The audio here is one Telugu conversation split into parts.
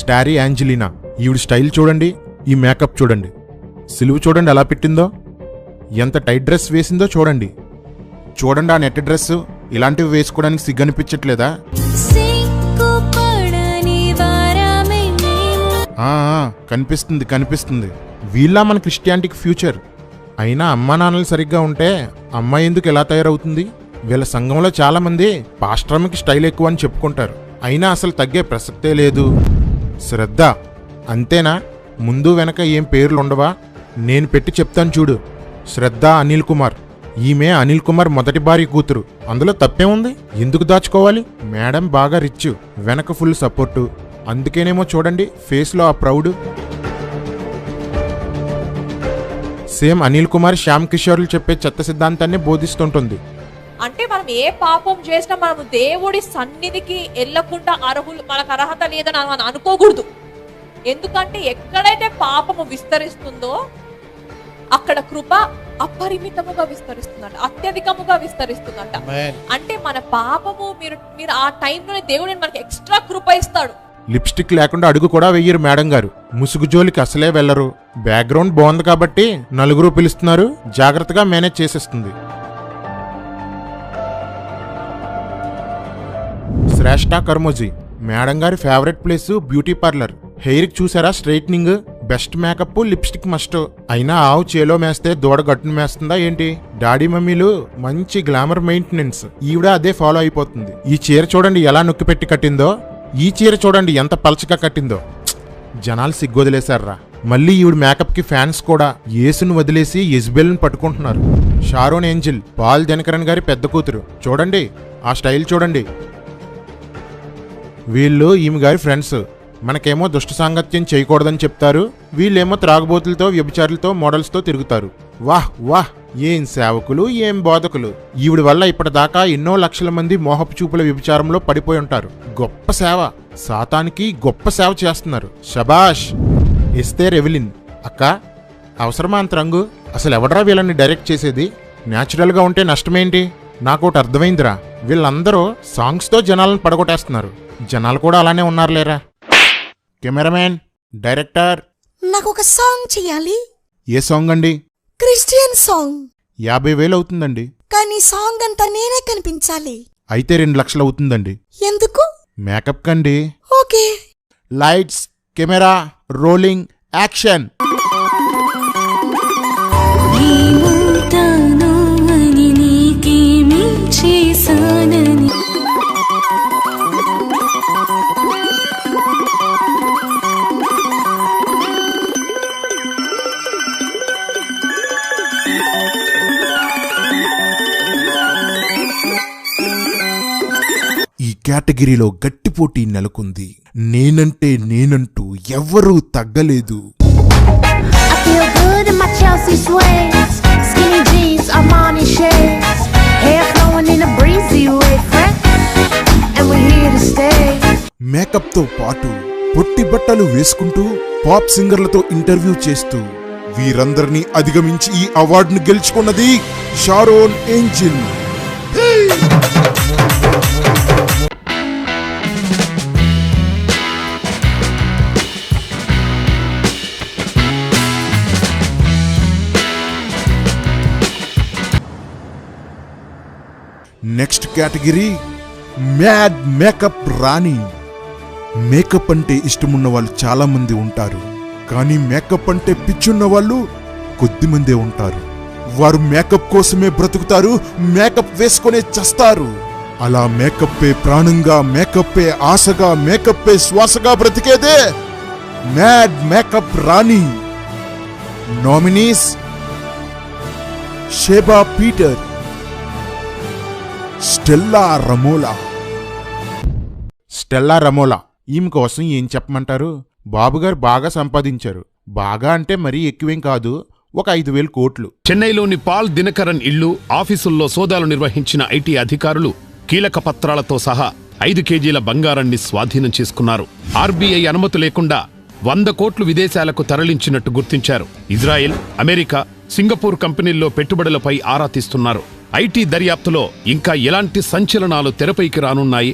స్టారీ యాంజెలినా. ఈవిడ స్టైల్ చూడండి, ఈ మేకప్ చూడండి, సిలువు చూడండి ఎలా పెట్టిందో, ఎంత టైట్ డ్రెస్ వేసిందో చూడండి. చూడండి ఆ నెట్ డ్రెస్, ఇలాంటివి వేసుకోవడానికి సిగ్గనిపించట్లేదా? కనిపిస్తుంది కనిపిస్తుంది. వీళ్ళ మన క్రిస్టియానిటీకి ఫ్యూచర్. అయినా అమ్మా నాన్నలు సరిగ్గా ఉంటే అమ్మాయి ఎందుకు ఎలా తయారవుతుంది? వీళ్ళ సంఘంలో చాలా మంది పాస్టర్కి స్టైల్ ఎక్కువ అని చెప్పుకుంటారు, అయినా అసలు తగ్గే ప్రసక్తే లేదు. శ్రద్ధ అంతేనా? ముందు వెనక ఏం పేర్లు ఉండవా? నేను పెట్టి చెప్తాను చూడు. శ్రద్ధ అనిల్ కుమార్. ఈమె అనిల్ కుమార్ మొదటి భార్య కూతురు. అందులో తప్పేముంది? ఎందుకు దాచుకోవాలి? మేడం బాగా రిచ్, వెనక ఫుల్ సపోర్టు. అందుకేనేమో చూడండి ఫేస్లో ఆ ప్రౌడ్. సేమ్ అనిల్ కుమార్ శ్యామ్ కిషోర్లు చెప్పే చెత్త సిద్ధాంతాన్ని బోధిస్తుంటుంది. అంటే మనం ఏ పాపం చేసినా మనం దేవుడి సన్నిధికి వెళ్ళకుండా మనకు అర్హత లేదని మనం అనుకోకూడదు. ఎందుకంటే ఎక్కడైతే పాపము విస్తరిస్తుందో అక్కడ కృప అపరిమితముగా విస్తరిస్తుందంట, అత్యధికముగా విస్తరిస్తుందంట. అంటే మన పాపము మీరు ఆ టైంలోనే దేవుడు మనకి ఎక్స్ట్రా కృప ఇస్తాడు. లిప్స్టిక్ లేకుండా అడుగు కూడా వెయ్యరు మేడం గారు. ముసుగు జోలికి అసలే వెళ్లరు. బ్యాక్గ్రౌండ్ బాగుంది కాబట్టి నలుగురు పిలుస్తున్నారు, జాగ్రత్తగా మేనేజ్ చేసేస్తుంది. శ్రేష్ఠ కర్మోజీ. మేడం గారి ఫేవరెట్ ప్లేస్ బ్యూటీ పార్లర్. హెయిర్కి చూసారా straightening, best makeup, lipstick must. అయినా ఆవు చేలో మేస్తే దూడ గట్టును మేస్తుందా ఏంటి? డాడీ మమ్మీలు మంచి గ్లామర్ మెయింటెనెన్స్, ఈవిడ అదే ఫాలో అయిపోతుంది. ఈ చీర చూడండి ఎలా నొక్కి పెట్టి కట్టిందో, ఈ చీర చూడండి ఎంత పలచగా కట్టిందో. జనాలు సిగ్గొదిలేశారా. మళ్ళీ ఈవిడ మేకప్ కి ఫ్యాన్స్ కూడా యేసును వదిలేసి యెజబెల్ని పట్టుకుంటున్నారు. షారోన్ ఏంజిల్, పాల్ దినకరన్ గారి పెద్ద కూతురు. చూడండి ఆ స్టైల్ చూడండి. వీళ్ళు ఈమె గారి ఫ్రెండ్స్. మనకేమో దుష్ట సాంగత్యం చేయకూడదని చెప్తారు, వీళ్ళేమో త్రాగుబోతులతో, వ్యభిచారులతో, మోడల్స్తో తిరుగుతారు. వాహ్ వాహ్, ఏం సేవకులు, ఏం బోధకులు. ఈవిడ వల్ల ఇప్పటిదాకా ఎన్నో లక్షల మంది మోహపు చూపుల వ్యభిచారంలో పడిపోయి ఉంటారు. గొప్ప సేవ, సాతానికి గొప్ప సేవ చేస్తున్నారు. శబాష్. ఎస్తేర్ ఎవెలిన్. అక్క అవసరమా అంత రంగు? అసలు ఎవడరా వీళ్ళని డైరెక్ట్ చేసేది? న్యాచురల్గా ఉంటే నష్టమేంటి? నాకోటి అర్థమైందిరా, వీళ్ళందరూ సాంగ్స్తో జనాలను పడగొట్టేస్తున్నారు. జనాలు కూడా అలానే ఉన్నారులేరా. కెమెరామెన్, డైరెక్టర్, నాకు ఒక సాంగ్ చెయ్యాలి. ఏ సాంగ్ అండి? Christian song. 50,000 అవుతుందండి. కానీ సాంగ్ అంతా నేనే కనిపించాలి. అయితే 2 లక్షలు అవుతుందండి. ఎందుకు? మేకప్ కండి. Okay. Lights, camera, rolling, action. ఈ కేటగిరీలో గట్టి పోటీ నెలకొంది. నేనంటే నేనంటూ ఎవ్వరూ తగ్గలేదు. మేకప్ తో పాటు పొట్టి బట్టలు వేసుకుంటూ పాప్ సింగర్లతో ఇంటర్వ్యూ చేస్తూ వీరందరినీ అధిగమించి ఈ అవార్డును గెలుచుకున్నది Sharon Angel. Next category mad makeup రాణి. మేకప్ అంటే ఇష్టమున్న వాళ్ళు చాలా మంది ఉంటారు, కానీ మేకప్ అంటే పిచ్చున్న వాళ్ళు కొద్దిమందే ఉంటారు. వారు మేకప్ కోసమే బ్రతుకుతారు, మేకప్ వేసుకునే చస్తారు. అలా మేకప్పే ప్రాణంగా, మేకప్పే ఆశగా, మేకప్పే శ్వాసగా బ్రతికేదే మ్యాడ్ మేకప్ రాణి. Nominees: Sheba Peter, Stella Ramola. Stella Ramola ఈమె కోసం ఏం చెప్పమంటారు? బాబుగారు బాగా సంపాదించారు. బాగా అంటే మరీ ఎక్కువేం కాదు, ఒక 5,000 కోట్లు. చెన్నైలోని పాల్ దినకరన్ ఇళ్లు, ఆఫీసుల్లో సోదాలు నిర్వహించిన ఐటీ అధికారులు కీలక పత్రాలతో సహా 5 కేజీల బంగారాన్ని స్వాధీనం చేసుకున్నారు. ఆర్బీఐ అనుమతి లేకుండా 100 కోట్లు విదేశాలకు తరలించినట్టు గుర్తించారు. ఇజ్రాయెల్, అమెరికా, సింగపూర్ కంపెనీల్లో పెట్టుబడులపై ఆరా తీస్తున్నారు. ఐటీ దర్యాప్తులో ఇంకా ఎలాంటి సంచలనాలు తెరపైకి రానున్నాయి?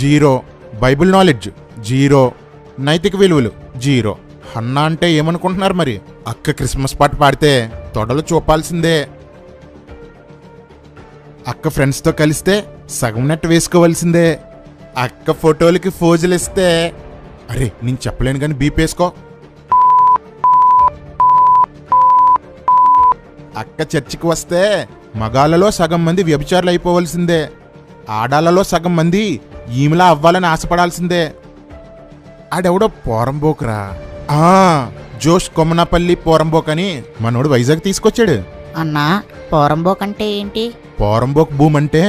జీరో. Bible knowledge zero. నైతిక విలువలు జీరో. హన్నా అంటే ఏమనుకుంటున్నారు మరి? అక్క క్రిస్మస్ పాట పాడితే తొడలు చూపాల్సిందే. అక్క ఫ్రెండ్స్తో కలిస్తే సగం నెట్ వేసుకోవాల్సిందే. అక్క ఫోటోలకి ఫోజులు ఇస్తే అరే నేను చెప్పలేను కానీ బీపేసుకో. అక్క చర్చికి వస్తే మగాళ్ళలో సగం మంది వ్యభిచారులు అయిపోవలసిందే. ఆడాళ్ళలో సగం మంది ఈమెలా అవ్వాలని ఆశపడాల్సిందే. ఆడెవడో పోరంబోకురా, జోష్ కొమ్మనపల్లి పోరంబోక్ అని మనోడు వైజాగ్ తీసుకొచ్చాడు. అన్నా పోరంబోక్ అంటే ఏంటి? పోరంబోక్ భూమి అంటే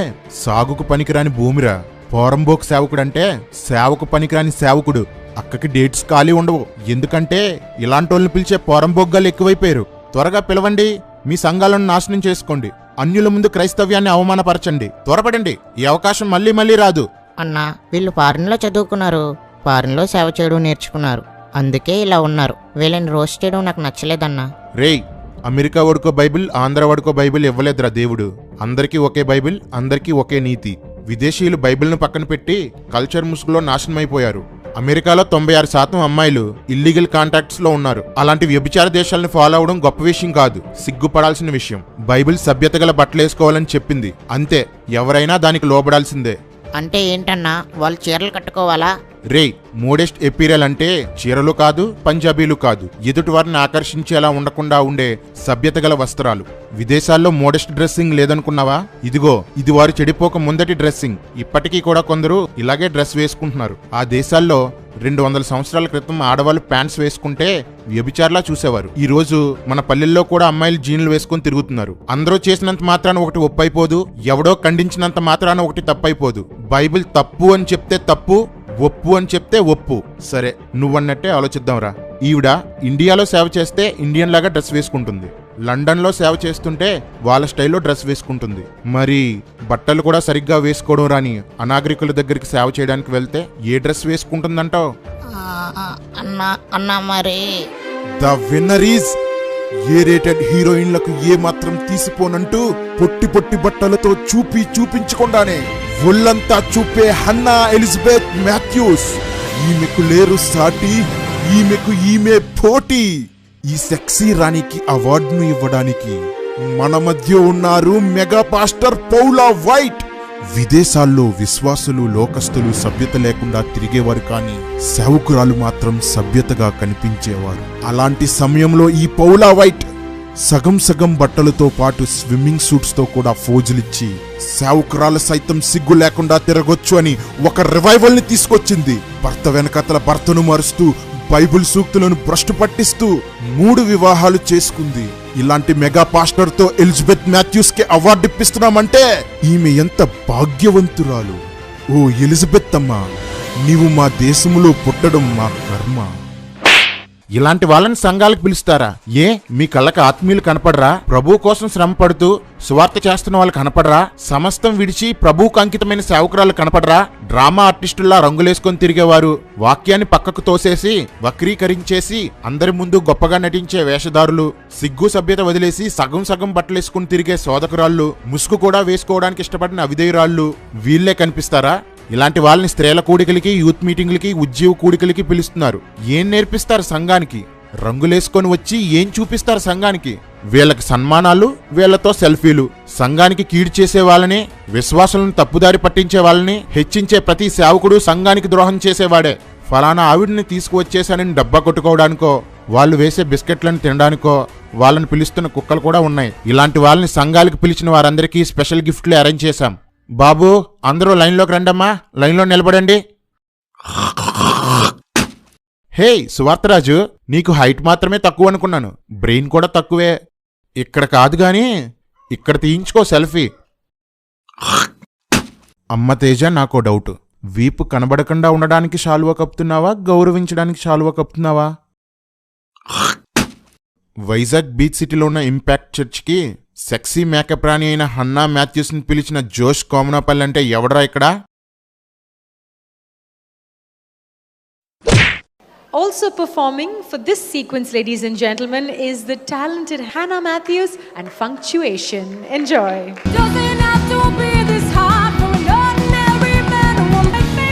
సాగుకు పనికిరాని భూమిరా. పోరంబోక్ సేవకుడు అంటే సేవకు పనికిరాని సేవకుడు. అక్కకి డేట్స్ ఖాళీ ఉండవు. ఎందుకంటే ఇలాంటి వాళ్ళని పిలిచే పోరంబోగ్గాలు ఎక్కువైపోయారు. త్వరగా పిలవండి, మీ సంఘాలను నాశనం చేసుకోండి, అన్యుల ముందు క్రైస్తవ్యాన్ని అవమానపరచండి, త్వరపడండి. ఈ అవకాశం మళ్ళీ మళ్ళీ రాదు. అన్నా వీళ్ళు ఫారిన్లో చదువుకున్నారు, ఫారిన్లో సేవ చేయడం నేర్చుకున్నారు, అందుకే ఇలా ఉన్నారు. వీళ్ళని రోస్ట్ చేయడం నాకు నచ్చలేదన్నా. రేయ్, అమెరికా వాడుకో బైబిల్, ఆంధ్ర వాడుకో బైబిల్ ఇవ్వలేదురా దేవుడు. అందరికీ ఒకే బైబిల్, అందరికీ ఒకే నీతి. విదేశీయులు బైబిల్ను పక్కన పెట్టి కల్చర్ ముసుగులో నాశనమైపోయారు. అమెరికాలో 96% అమ్మాయిలు ఇల్లీగల్ కాంటాక్ట్స్ లో ఉన్నారు. అలాంటి వ్యభిచార దేశాలను ఫాలో అవడం గొప్ప విషయం కాదు, సిగ్గుపడాల్సిన విషయం. బైబిల్ సభ్యత గల బట్టలేసుకోవాలని చెప్పింది, అంతే. ఎవరైనా దానికి లోబడాల్సిందే. అంటే ఏంటన్నా, వాళ్ళు చీరలు కట్టుకోవాలా? రేయ్, మోడెస్ట్ ఎపీరియల్ అంటే చీరలు కాదు, పంజాబీలు కాదు, ఎదుటి వారిని ఆకర్షించేలా ఉండకుండా ఉండే సభ్యత గల వస్త్రాలు. విదేశాల్లో మోడెస్ట్ డ్రెస్సింగ్ లేదనుకున్నావా? ఇదిగో, ఇది వారు చెడిపోక ముందటి డ్రెస్సింగ్. ఇప్పటికీ కూడా కొందరు ఇలాగే డ్రెస్ వేసుకుంటున్నారు. ఆ దేశాల్లో 200 సంవత్సరాల క్రితం ఆడవాళ్ళు ప్యాంట్స్ వేసుకుంటే వ్యభిచారలా చూసేవారు. ఈ రోజు మన పల్లెల్లో కూడా అమ్మాయిలు జీన్లు వేసుకుని తిరుగుతున్నారు. అందరూ చేసినంత మాత్రాన ఒకటి ఒప్పైపోదు, ఎవడో ఖండించినంత మాత్రాన ఒకటి తప్పైపోదు. బైబిల్ తప్పు అని చెప్తే తప్పు, ఒప్పు అని చెప్తే ఒప్పు. సరే, నువ్వన్నట్టే ఆలోచిద్దాంరా. ఈవిడ ఇండియాలో సేవ చేస్తే ఇండియన్ లాగా డ్రెస్ వేసుకుంటుంది, లండన్లో సేవ చేస్తుంటే వాళ్ళ స్టైల్లో డ్రెస్ వేసుకుంటుంది. మరి బట్టలు కూడా సరిగ్గా వేసుకోవడం రాని అనాగరికుల దగ్గరికి సేవ చేయడానికి వెళ్తే ఏ డ్రెస్ వేసుకుంటుందంటావు? అన్నా మరి the winner is A rated హీరోయిన్లకు ఏ మాత్రం తీసిపోనంటూ పొట్టి పొట్టి బట్టలతో చూపించకుండానే ఒళ్ళంతా చూపే హన్నా ఎలిజబెత్ మాథ్యూస్. ఈమెకు లేరు సాటి, ఈమె పోటీ. ఈ సెక్సీ రాణికి అవార్డును ఇవ్వడానికి మన మధ్య ఉన్నారు మెగా పాస్టర్ పౌలా వైట్. విదేశాల్లో విశ్వాసులు, లోకస్తులు సభ్యత లేకుండా తిరిగేవారు, కానీ సేవకురాలు మాత్రం సభ్యతగా కనిపించేవారు. అలాంటి సమయంలో ఈ పౌలా వైట్ సగం బట్టలతో పాటు స్విమ్మింగ్ సూట్స్ తో కూడా ఫోజులిచ్చి సేవకురాలు సైతం సిగ్గు లేకుండా తిరగొచ్చు అని ఒక రివైవల్ ని తీసుకొచ్చింది. భర్త వెనకతల భర్తను మారుస్తూ, బైబిల్ సూక్తులను భ్రష్టు పట్టిస్తూ 3 వివాహాలు చేసుకుంది. ఇలాంటి మెగా పాస్టర్ తో ఎలిజబెత్ మాథ్యూస్ కి అవార్డు ఇప్పిస్తున్నామంటే ఈమె ఎంత భాగ్యవంతురాలు. ఓ ఎలిజబెత్ అమ్మా, నీవు మా దేశములో పుట్టడం మా కర్మ. ఇలాంటి వాళ్ళని సంఘాలకు పిలుస్తారా? ఏ, మీ కళ్ళకి ఆత్మీయులు కనపడరా? ప్రభువు కోసం శ్రమ పడుతూ సువార్త చేస్తున్న వాళ్ళు కనపడరా? సమస్తం విడిచి ప్రభువుకు అంకితమైన సేవకురాలు కనపడరా? డ్రామా ఆర్టిస్టుల్లా రంగులేసుకొని తిరిగేవారు, వాక్యాన్ని పక్కకు తోసేసి వక్రీకరించేసి అందరి ముందు గొప్పగా నటించే వేషధారులు, సిగ్గు సభ్యత వదిలేసి సగం బట్టలేసుకుని తిరిగే సోదకురాళ్ళు, ముసుగు కూడా వేసుకోవడానికి ఇష్టపడిన అవిధేయురాళ్ళు వీళ్లే కనిపిస్తారా? ఇలాంటి వాళ్ళని స్త్రీల కూడికలకి, యూత్ మీటింగ్లకి, ఉద్యోగ కూడికలకి పిలుస్తున్నారు. ఏం నేర్పిస్తారు సంఘానికి? రంగులేసుకొని వచ్చి ఏం చూపిస్తారు సంఘానికి? వీళ్ళకి సన్మానాలు, వీళ్లతో సెల్ఫీలు. సంఘానికి కీడు చేసే వాళ్ళని, విశ్వాసులను తప్పుదారి పట్టించే వాళ్ళని హెచ్చించే ప్రతి సేవకుడు సంఘానికి ద్రోహం చేసేవాడే. ఫలానా ఆవిడ్ని తీసుకువచ్చేసానని డబ్బా కొట్టుకోవడానికో, వాళ్ళు వేసే బిస్కెట్లను తినడానికో వాళ్ళని పిలుస్తున్న కుక్కలు కూడా ఉన్నాయి. ఇలాంటి వాళ్ళని సంఘాలకు పిలిచిన వారందరికీ స్పెషల్ గిఫ్ట్లు అరేంజ్ చేశాం. బాబు, అందరూ లైన్లోకి రండమ్మా, లైన్లో నిలబడండి. హే సువార్తరాజు, నీకు హైట్ మాత్రమే తక్కువ అనుకున్నాను, బ్రెయిన్ కూడా తక్కువే. ఇక్కడ కాదు గాని ఇక్కడ తీయించుకో సెల్ఫీ. అమ్మ తేజ, నాకో డౌట్. వీపు కనబడకుండా ఉండడానికి శాలువా కప్పుతున్నావా, గౌరవించడానికి శాలువా కప్పుతున్నావా? వైజాగ్ బీచ్ సిటీలో ఉన్న ఇంపాక్ట్ చర్చ్కి సెక్సీ మేకప్ రాణి అయిన హన్నా మాథ్యూస్ని పిలిచిన జోష్ కోమనపల్లి అంటే ఎవడరా ఇక్కడ? Also performing for this sequence, ladies and gentlemen, is the talented Hannah Matthews and Functuation. Enjoy. Doesn't have to be this hard for an ordinary man who will make me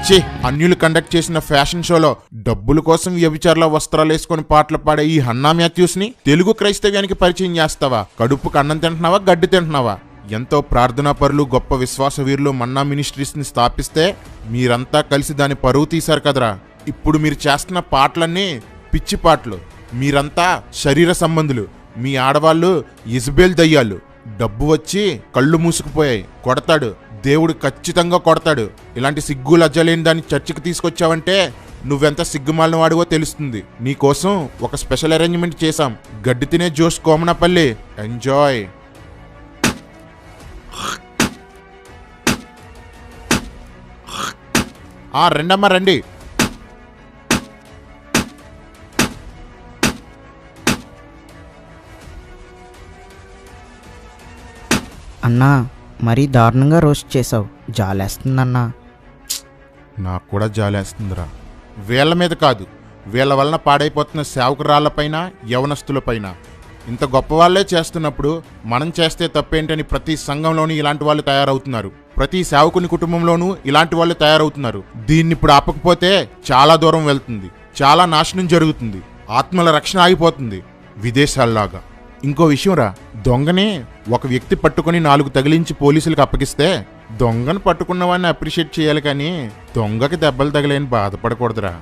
చిచ్చి, అన్యులు కండక్ట్ చేసిన ఫ్యాషన్ షోలో డబ్బుల కోసం వ్యభిచారుల వస్త్రాలు వేసుకుని పాటలు పాడే ఈ హన్నా మాథ్యూస్ ని తెలుగు క్రైస్తవ్యానికి పరిచయం చేస్తావా? కడుపుకు అన్నం తింటున్నావా, గడ్డి తింటున్నావా? ఎంతో ప్రార్థనా పరులు, గొప్ప విశ్వాస వీరులు మన్నా మినిస్ట్రీస్ ని స్థాపిస్తే మీరంతా కలిసి దాని పరువు తీశారు కదరా. ఇప్పుడు మీరు చేస్తున్న పాటలన్నీ పిచ్చి పాటలు. మీరంతా శరీర సంబంధులు. మీ ఆడవాళ్ళు ఇజబేల్ దయ్యాలు. డబ్బు వచ్చి కళ్ళు మూసుకుపోయాయి. కొడతాడు దేవుడు, ఖచ్చితంగా కొడతాడు. ఇలాంటి సిగ్గు లజ్జలేని దాన్ని చర్చికి తీసుకొచ్చావంటే నువ్వెంత సిగ్గుమాలిన వాడివో తెలుస్తుంది. నీకోసం ఒక స్పెషల్ అరేంజ్మెంట్ చేశాం. గడ్డి తినే జోష్ కోమనపల్లి. ఎంజాయ్. రెండమ్మా రండి. అన్నా, మరీ దారుణంగా రోస్ట్ చేసావు. జాలేస్తుందన్నా. నాకు కూడా జాలేస్తుందిరా. వీళ్ళ మీద కాదు, వీళ్ళ వలన పాడైపోతున్న సేవకురాళ్లపైన, యవనస్తులపైన. ఇంత గొప్ప వాళ్ళే చేస్తున్నప్పుడు మనం చేస్తే తప్పేంటని ప్రతి సంఘంలోనూ ఇలాంటి వాళ్ళు తయారవుతున్నారు. ప్రతి సేవకుని కుటుంబంలోనూ ఇలాంటి వాళ్ళు తయారవుతున్నారు. దీన్ని ఇప్పుడు ఆపకపోతే చాలా దూరం వెళ్తుంది. చాలా నాశనం జరుగుతుంది. ఆత్మల రక్షణ ఆగిపోతుంది విదేశాల్లాగా. ఇంకో విషయం రా, దొంగని ఒక వ్యక్తి పట్టుకుని 4 తగిలించి పోలీసులకు అప్పగిస్తే దొంగను పట్టుకున్న వాడిని అప్రిషియేట్ చేయాలి, కానీ దొంగకి దెబ్బలు తగిలేని బాధపడకూడదురా.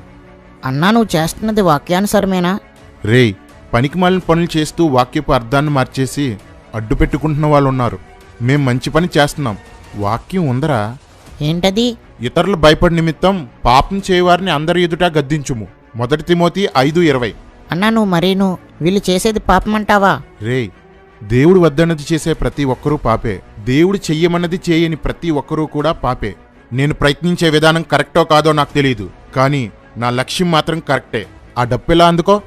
అన్నా, నువ్వు చేస్తున్నది వాక్యానుసారమేనా? రేయ్, పనికిమాలిన పనులు చేస్తూ వాక్యపు అర్థాన్ని మార్చేసి అడ్డు పెట్టుకుంటున్న వాళ్ళు ఉన్నారు. మేం మంచి పని చేస్తున్నాం. వాక్యం ఉందరా. ఏంటది? ఇతరులు భయపడి నిమిత్తం పాపం చేయవారిని అందరి ఎదుట గద్దించుము. 1 తిమోతి 5:20. అన్నా, నువ్వు వీళ్ళు చేసేది పాపమంటావా? రేయ్, దేవుడు వద్దన్నది చేసే ప్రతి ఒక్కరూ పాపే. దేవుడు చెయ్యమన్నది చేయని ప్రతి ఒక్కరూ కూడా పాపే. నేను ప్రయత్నించే విధానం కరెక్టో కాదో నాకు తెలియదు, కానీ నా లక్ష్యం మాత్రం కరెక్టే. ఆ డప్పెలా అందుకో.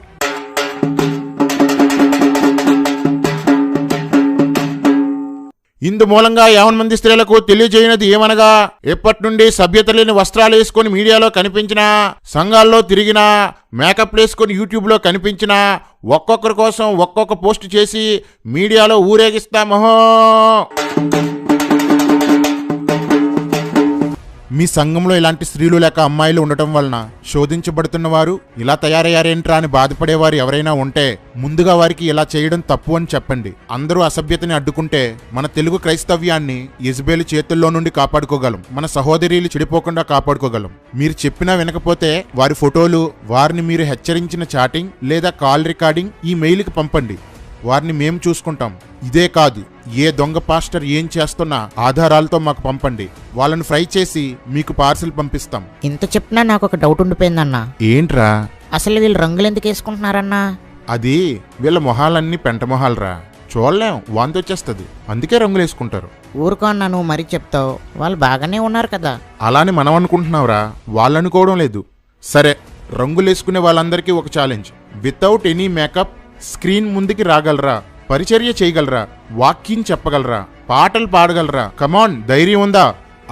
ఇందు మూలంగా 50 మంది స్త్రీలకు తెలియజేయనది ఏమనగా, ఎప్పటి నుండి సభ్యత లేని వస్త్రాలు వేసుకొని మీడియాలో కనిపించినా, సంఘాల్లో తిరిగినా, మేకప్ వేసుకొని యూట్యూబ్లో కనిపించినా, ఒక్కొక్కరి కోసం ఒక్కొక్క పోస్ట్ చేసి మీడియాలో ఊరేగిస్తామో. మీ సంఘంలో ఇలాంటి స్త్రీలు లేక అమ్మాయిలు ఉండటం వలన శోధించబడుతున్న వారు, ఇలా తయారయ్యారేంట్రా అని బాధపడేవారు ఎవరైనా ఉంటే ముందుగా వారికి ఇలా చేయడం తప్పు అని చెప్పండి. అందరూ అసభ్యతని అడ్డుకుంటే మన తెలుగు క్రైస్తవ్యాన్ని యెజబేలు చేతుల్లో నుండి కాపాడుకోగలం. మన సహోదరీలు చెడిపోకుండా కాపాడుకోగలం. మీరు చెప్పినా వినకపోతే వారి ఫోటోలు, వారిని మీరు హెచ్చరించిన చాటింగ్ లేదా కాల్ రికార్డింగ్ ఈ మెయిల్కి పంపండి. వారిని మేం చూసుకుంటాం. ఇదే కాదు, ఏ దొంగ పాస్టర్ ఏం చేస్తున్నా ఆధారాలతో మాకు పంపండి. వాళ్ళని ఫ్రై చేసి మీకు పార్సిల్ పంపిస్తాం. ఇంత చెప్పినా నాకు ఒక డౌట్ ఉండిపోయిందన్నా. ఏంట్రా? అసలు వీళ్ళు రంగులు ఎందుకు వేసుకుంటున్నారన్నా? అది వీళ్ళ మొహాలన్నీ పెంట మొహాలరా. చూడలేం, వాంతి వచ్చేస్తుంది. అందుకే రంగులు వేసుకుంటారు. ఊరుకో అన్నా, నువ్వు మరీ చెప్తావు. వాళ్ళు బాగానే ఉన్నారు కదా. అలానే మనం అనుకుంటున్నావురా, వాళ్ళు అనుకోవడం లేదు. సరే, రంగులు వేసుకునే వాళ్ళందరికీ ఒక challenge. Without any makeup screen ముందుకి రాగలరా? పరిచర్య చేయగలరా? వాక్యం చెప్పగలరా? పాటలు పాడగలరా? కమాన్, ధైర్యం ఉందా?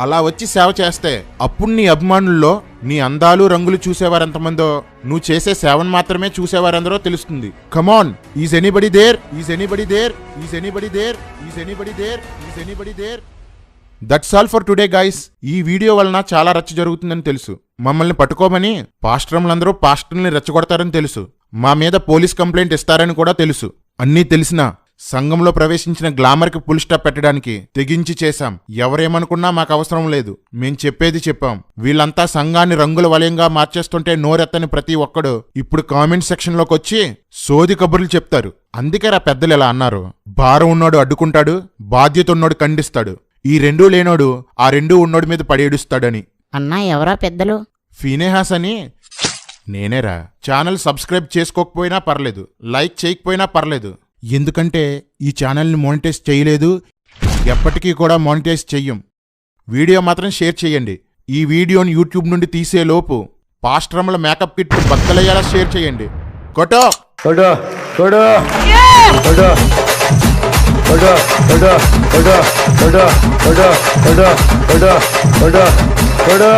అలా వచ్చి సేవ చేస్తే అప్పుడు నీ అభిమానుల్లో నీ అందాలు రంగులు చూసేవారెంతమందో, నువ్వు చేసే సేవను మాత్రమే చూసేవారెందరో తెలుస్తుంది. Come on, is anybody there? Is anybody there? Is anybody there? Is anybody there? Is anybody there? That's all for today guys. ఈ వీడియో వలన చాలా రచ్చ జరుగుతుందని తెలుసు. మమ్మల్ని పట్టుకోమని పాస్టర్లందరూ పాస్టర్ని రెచ్చగొడతారని తెలుసు. మా మీద పోలీస్ కంప్లైంట్ ఇస్తారని కూడా తెలుసు. అన్నీ తెలిసినా సంఘంలో ప్రవేశించిన గ్లామర్కి ఫుల్ స్టాప్ పెట్టడానికి తెగించి చేశాం. ఎవరేమనుకున్నా మాకు అవసరం లేదు. మేం చెప్పేది చెప్పాం. వీళ్ళంతా సంఘాన్ని రంగుల వలయంగా మార్చేస్తుంటే నోరెత్తని ప్రతి ఒక్కడు ఇప్పుడు కామెంట్ సెక్షన్లోకి వచ్చి సోది కబుర్లు చెప్తారు. అందుకే పెద్దలు ఇలా అన్నారు, భారం ఉన్నోడు అడ్డుకుంటాడు, బాధ్యత ఉన్నోడు ఖండిస్తాడు, ఈ రెండూ లేనోడు ఆ రెండూ ఉన్నోడి మీద పడేడుస్తాడని. అన్నా, ఎవరా పెద్దలు? ఫీనేహాస్ అని. నేనేరా. ఛానల్ సబ్స్క్రైబ్ చేసుకోకపోయినా పర్లేదు, లైక్ చేయకపోయినా పర్లేదు. ఎందుకంటే ఈ ఛానల్ని మానిటైజ్ చేయలేదు, ఎప్పటికీ కూడా మానిటైజ్ చెయ్యం. వీడియో మాత్రం షేర్ చేయండి. ఈ వీడియోని యూట్యూబ్ నుండి తీసే లోపు పాస్ట్రముల మేకప్ కిట్ బద్దలయ్యేలా షేర్ చేయండి. కొటో కొటో కొటో కొటో కొటో కొటో కొటో కొటో కొటో కొటో కొటో కొటో కొటో.